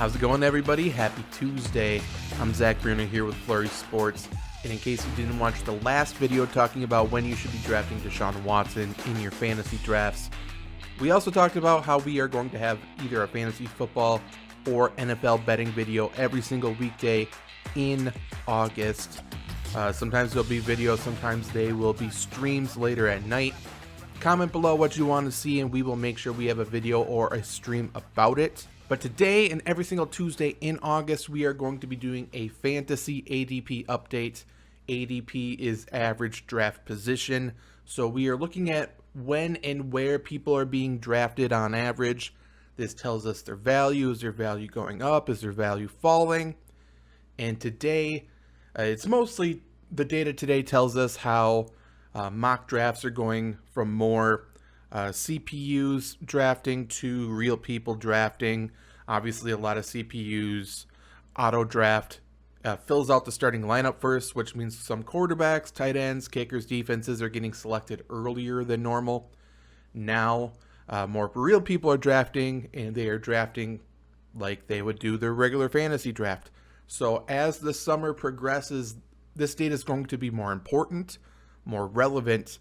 How's it going, everybody? Happy Tuesday. I'm Zach Bruner here with FlurrySports. And in case you didn't watch the last video talking about when you should be drafting Deshaun Watson in your fantasy drafts, we also talked about how we are going to have either a fantasy football or NFL betting video every single weekday in August. Sometimes there'll be videos, sometimes they will be streams later at night. Comment below what you want to see and we will make sure we have a video or a stream about it. But today and every single Tuesday in August, we are going to be doing a fantasy ADP update. ADP is average draft position. So we are looking at when and where people are being drafted on average. This tells us their value. Is their value going up? Is their value falling? And today, it's mostly the data today tells us how mock drafts are going from more CPUs drafting to real people drafting. Obviously, a lot of CPUs auto draft fills out the starting lineup first, which means some quarterbacks, tight ends, kickers, defenses are getting selected earlier than normal. Now, more real people are drafting, and they are drafting like they would do their regular fantasy draft. So as the summer progresses, this data is going to be more important, more relevant,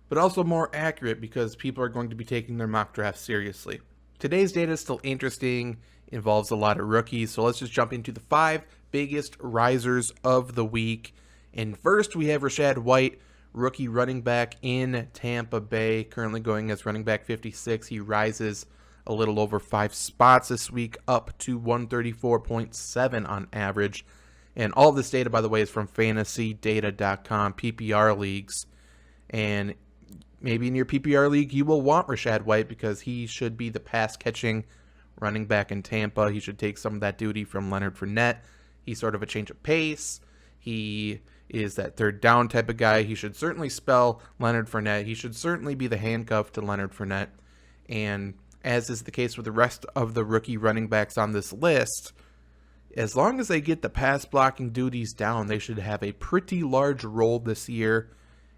but also more accurate because people are going to be taking their mock drafts seriously. Today's data is still interesting, involves a lot of rookies, so let's just jump into the 5 biggest risers of the week. And first we have Rachaad White, rookie running back in Tampa Bay, currently going as running back 56. He rises a little over 5 spots this week, up to 134.7 on average. And all of this data, by the way, is from fantasydata.com, PPR leagues. And maybe in your PPR league, you will want Rachaad White because he should be the pass-catching running back in Tampa. He should take some of that duty from Leonard Fournette. He's sort of a change of pace. He is that third down type of guy. He should certainly spell Leonard Fournette. He should certainly be the handcuff to Leonard Fournette. And as is the case with the rest of the rookie running backs on this list, as long as they get the pass-blocking duties down, they should have a pretty large role this year.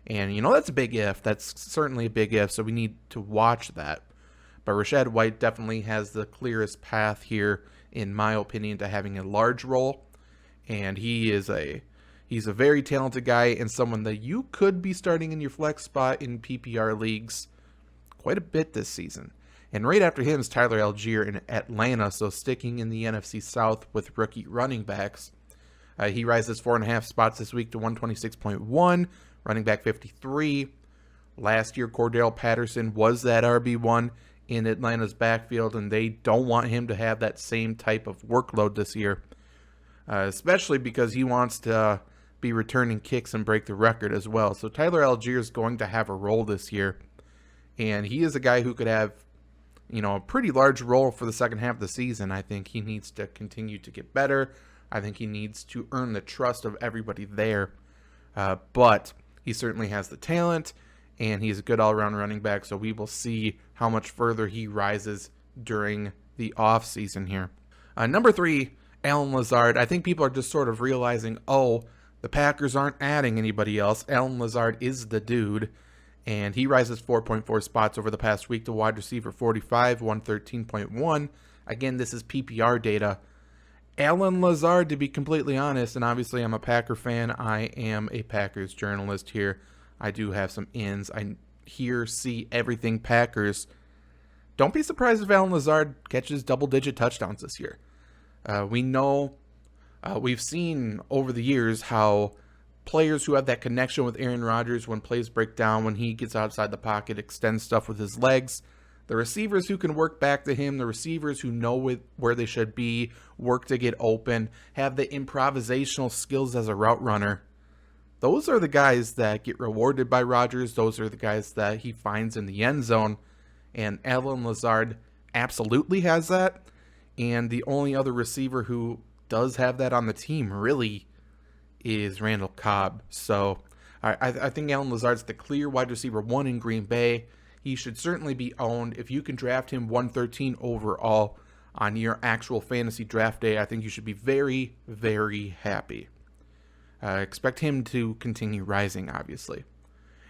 And, you know, that's a big if. That's certainly a big if, so we need to watch that. But Rachaad White definitely has the clearest path here, in my opinion, to having a large role. And he's a very talented guy and someone that you could be starting in your flex spot in PPR leagues quite a bit this season. And right after him is Tyler Algier in Atlanta, so sticking in the NFC South with rookie running backs. He rises 4.5 spots this week to 126.1. Running back 53. Last year, Cordell Patterson was that RB1 in Atlanta's backfield, and they don't want him to have that same type of workload this year, especially because he wants to be returning kicks and break the record as well. So Tyler Algier is going to have a role this year, and he is a guy who could have, you know, a pretty large role for the second half of the season. I think he needs to continue to get better. I think he needs to earn the trust of everybody there, but he certainly has the talent, and he's a good all-around running back, so we will see how much further he rises during the offseason here. Number 3, Allen Lazard. I think people are just sort of realizing, oh, the Packers aren't adding anybody else. Allen Lazard is the dude, and he rises 4.4 spots over the past week to wide receiver 45, 113.1. Again, this is PPR data. Allen Lazard, to be completely honest, and obviously I'm a Packer fan. I am a Packers journalist here. I do have some ins. I see everything Packers. Don't be surprised if Allen Lazard catches double-digit touchdowns this year. We know, we've seen over the years how players who have that connection with Aaron Rodgers, when plays break down, when he gets outside the pocket, extends stuff with his legs, the receivers who can work back to him, the receivers who know where they should be, work to get open, have the improvisational skills as a route runner. Those are the guys that get rewarded by Rodgers. Those are the guys that he finds in the end zone. And Allen Lazard absolutely has that. And the only other receiver who does have that on the team really is Randall Cobb. So I think Allen Lazard's the clear wide receiver 1 in Green Bay. He should certainly be owned. If you can draft him 113 overall on your actual fantasy draft day, I think you should be very, very happy. Expect him to continue rising, obviously.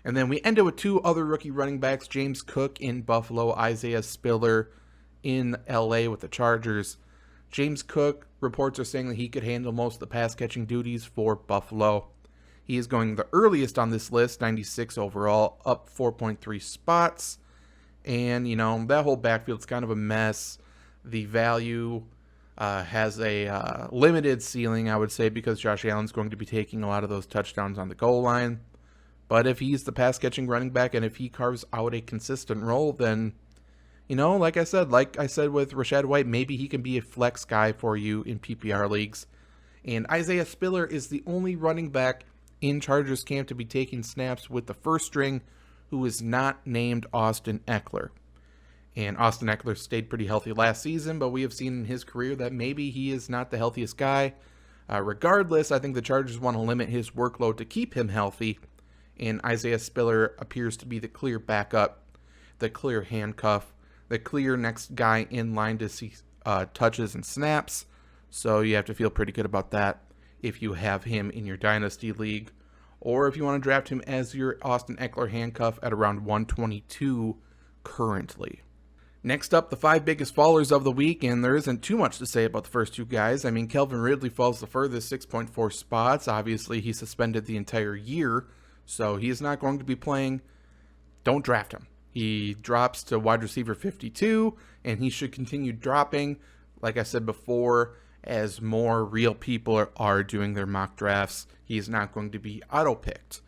And then we end it with 2 other rookie running backs, James Cook in Buffalo, Isaiah Spiller in LA with the Chargers. James Cook, reports are saying that he could handle most of the pass catching duties for Buffalo. He is going the earliest on this list, 96 overall, up 4.3 spots. And, that whole backfield's kind of a mess. The value has a limited ceiling, I would say, because Josh Allen's going to be taking a lot of those touchdowns on the goal line. But if he's the pass-catching running back and if he carves out a consistent role, then, like I said with Rachaad White, maybe he can be a flex guy for you in PPR leagues. And Isaiah Spiller is the only running back in Chargers camp to be taking snaps with the first string who is not named Austin Eckler. And Austin Eckler stayed pretty healthy last season, but we have seen in his career that maybe he is not the healthiest guy. Regardless, I think the Chargers want to limit his workload to keep him healthy, and Isaiah Spiller appears to be the clear backup, the clear handcuff, the clear next guy in line to see touches and snaps. So you have to feel pretty good about that if you have him in your Dynasty League, or if you want to draft him as your Austin Eckler handcuff at around 122 currently. Next up, the 5 biggest fallers of the week, and there isn't too much to say about the first 2 guys. I mean, Calvin Ridley falls the furthest, 6.4 spots. Obviously, he's suspended the entire year, so he is not going to be playing. Don't draft him. He drops to wide receiver 52, and he should continue dropping, like I said before, as more real people are doing their mock drafts. He is not going to be auto-picked.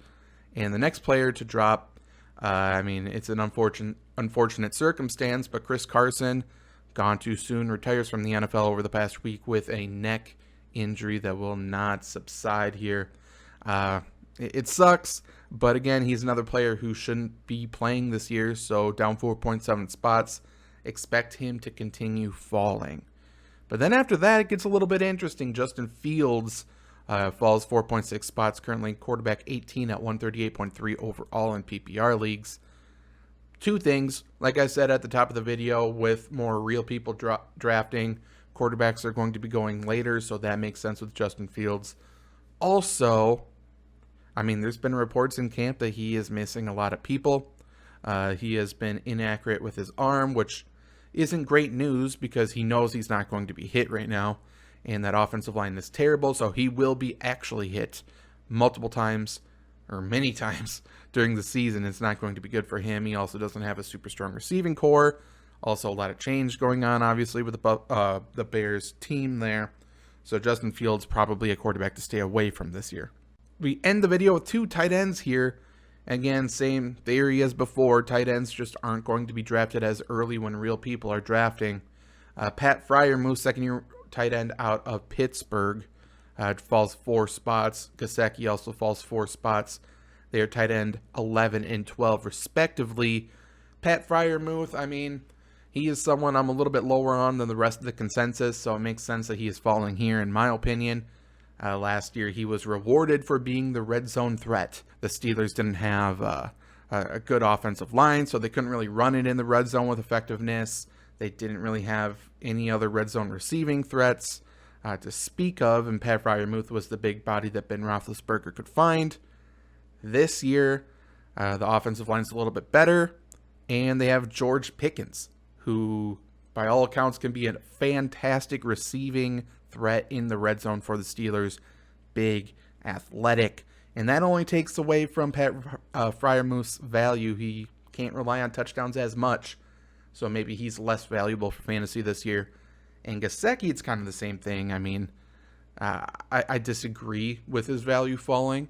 And the next player to drop, it's an unfortunate circumstance, but Chris Carson, gone too soon, retires from the NFL over the past week with a neck injury that will not subside here. It sucks, but again, he's another player who shouldn't be playing this year, so down 4.7 spots. Expect him to continue falling. But then after that, it gets a little bit interesting. Justin Fields falls 4.6 spots, currently quarterback 18 at 138.3 overall in PPR leagues. 2 things, like I said at the top of the video, with more real people drafting, quarterbacks are going to be going later, so that makes sense with Justin Fields. Also, there's been reports in camp that he is missing a lot of people. He has been inaccurate with his arm, which isn't great news because he knows he's not going to be hit right now, and that offensive line is terrible, so he will be actually hit multiple times, or many times, during the season. It's not going to be good for him. He also doesn't have a super strong receiving core. Also, a lot of change going on, obviously, with the Bears team there. So Justin Fields probably a quarterback to stay away from this year. We end the video with 2 tight ends here. Again, same theory as before. Tight ends just aren't going to be drafted as early when real people are drafting. Pat Freiermuth, second-year tight end out of Pittsburgh, falls 4 spots. Gesicki also falls 4 spots. They are tight end 11 and 12, respectively. Pat Freiermuth, he is someone I'm a little bit lower on than the rest of the consensus, so it makes sense that he is falling here, in my opinion. Last year, he was rewarded for being the red zone threat. The Steelers didn't have a good offensive line, so they couldn't really run it in the red zone with effectiveness. They didn't really have any other red zone receiving threats to speak of, and Pat Freiermuth was the big body that Ben Roethlisberger could find. This year, the offensive line is a little bit better, and they have George Pickens, who, by all accounts, can be a fantastic receiving threat in the red zone for the Steelers. Big, athletic, and that only takes away from Pat Freiermuth's value. He can't rely on touchdowns as much, so maybe he's less valuable for fantasy this year. And Gesicki, it's kind of the same thing. I disagree with his value falling.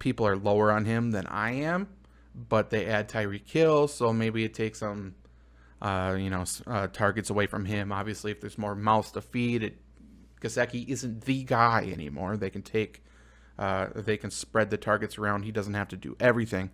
People are lower on him than I am, but they add Tyreek Hill, so maybe it takes some targets away from him. Obviously, if there's more mouths to feed, Gesicki isn't the guy anymore. They can spread the targets around. He doesn't have to do everything.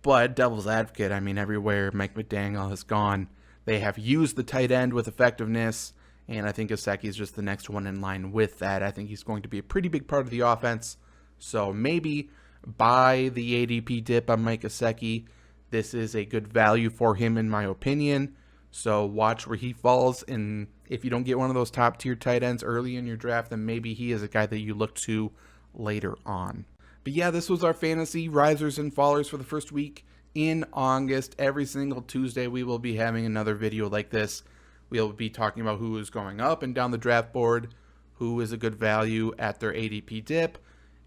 But devil's advocate, everywhere Mike McDaniel has gone, they have used the tight end with effectiveness, and I think Gesicki is just the next one in line with that. I think he's going to be a pretty big part of the offense. So maybe buy the ADP dip on Mike Gesicki. This is a good value for him, in my opinion. So watch where he falls, and if you don't get one of those top-tier tight ends early in your draft, then maybe he is a guy that you look to later on. But yeah, this was our fantasy risers and fallers for the first week in August. Every single Tuesday, we will be having another video like this We'll be talking about who is going up and down the draft board, who is a good value at their ADP dip,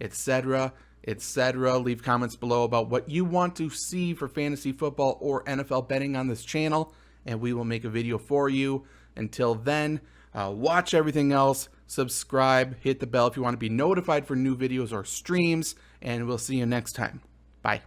etc., etc. Leave comments below about what you want to see for fantasy football or NFL betting on this channel, and we will make a video for you. Until then, watch everything else, subscribe, hit the bell if you want to be notified for new videos or streams, and we'll see you next time. Bye.